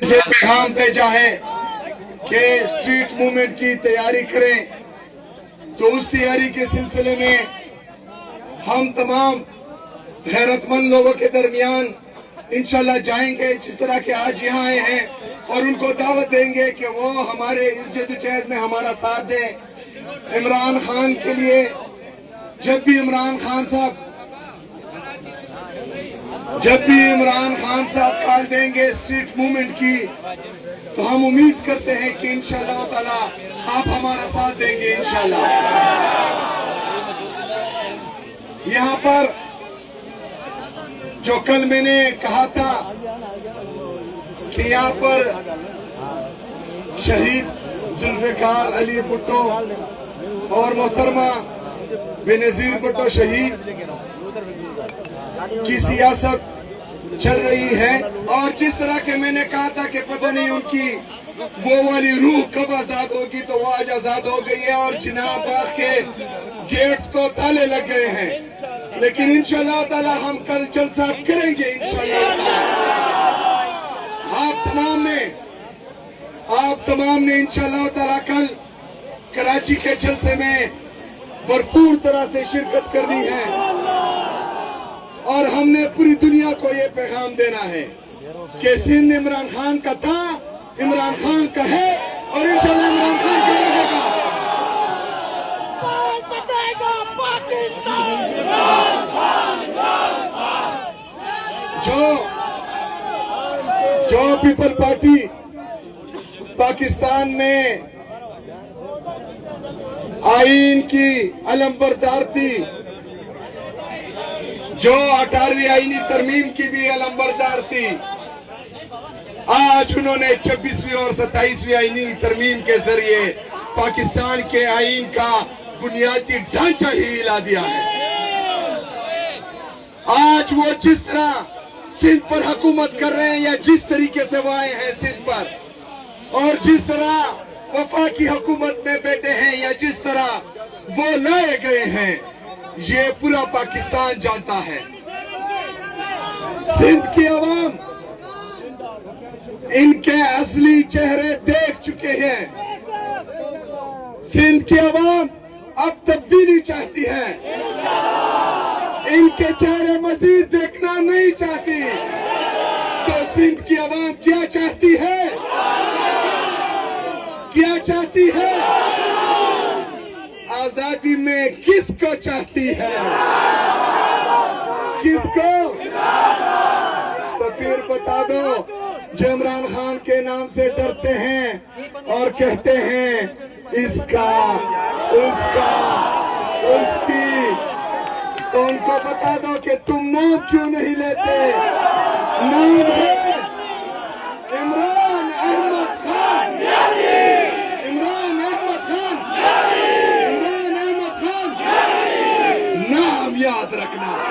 سے پیغام بھیجا ہے کہ اسٹریٹ موومنٹ کی تیاری کریں، تو اس تیاری کے سلسلے میں ہم تمام غیرت مند لوگوں کے درمیان انشاءاللہ جائیں گے، جس طرح کہ آج یہاں آئے ہیں، اور ان کو دعوت دیں گے کہ وہ ہمارے اس جدوجہد میں ہمارا ساتھ دیں عمران خان کے لیے۔ جب بھی عمران خان صاحب کال دیں گے اسٹریٹ موومنٹ کی، تو ہم امید کرتے ہیں کہ انشاءاللہ تعالی آپ ہمارا ساتھ دیں گے انشاءاللہ۔ یہاں پر جو کل میں نے کہا تھا کہ یہاں پر شہید ذوالفقار علی بھٹو اور محترمہ بینظیر بھٹو شہید کی سیاست چل رہی ہے، اور جس طرح کہ میں نے کہا تھا کہ پتہ نہیں ان کی وہ والی روح کب آزاد ہوگی، تو وہ آج آزاد ہو گئی ہے، اور جناب باغ کے گیٹس کو تالے لگ گئے ہیں، لیکن انشاءاللہ تعالی ہم کل جلسہ کریں گے انشاءاللہ تعالی۔ آپ تمام نے انشاءاللہ تعالی کل کراچی کے جلسے میں بھرپور طرح سے شرکت کرنی ہے، اور ہم نے پوری دنیا کو یہ پیغام دینا ہے کہ سندھ عمران خان کا تھا، عمران خان کا ہے، اور انشاءاللہ عمران خان کا رہے گا۔ جو پیپل پارٹی پاکستان میں آئین کی علمبردار تھی، جو 18ویں آئینی ترمیم کی بھی علمبردار تھی، آج انہوں نے 26ویں اور 27ویں آئینی ترمیم کے ذریعے پاکستان کے آئین کا بنیادی ڈھانچہ ہی ہلا دیا ہے۔ آج وہ جس طرح سندھ پر حکومت کر رہے ہیں، یا جس طریقے سے وہ آئے ہیں سندھ پر، اور جس طرح وفاقی حکومت میں بیٹھے ہیں، یا جس طرح وہ لائے گئے ہیں، یہ پورا پاکستان جانتا ہے۔ سندھ کی عوام ان کے اصلی چہرے دیکھ چکے ہیں۔ سندھ کی عوام اب تبدیلی چاہتی ہے، ان کے چہرے مزید دیکھنا نہیں چاہتی۔ تو سندھ کی عوام کیا چاہتی ہے؟ کیا چاہتی ہے؟ آزادی میں کس کو چاہتی ہے؟ کس کو؟ تو پھر بتا دو، جو عمران خان کے نام سے ڈرتے ہیں اور کہتے ہیں اس کا، اس کا، اس کی، تو ان کو بتا دو کہ تم نام کیوں نہیں لیتے؟ نام ہے عمران احمد خان، عمران احمد خان، عمران احمد خان، نام یاد رکھنا۔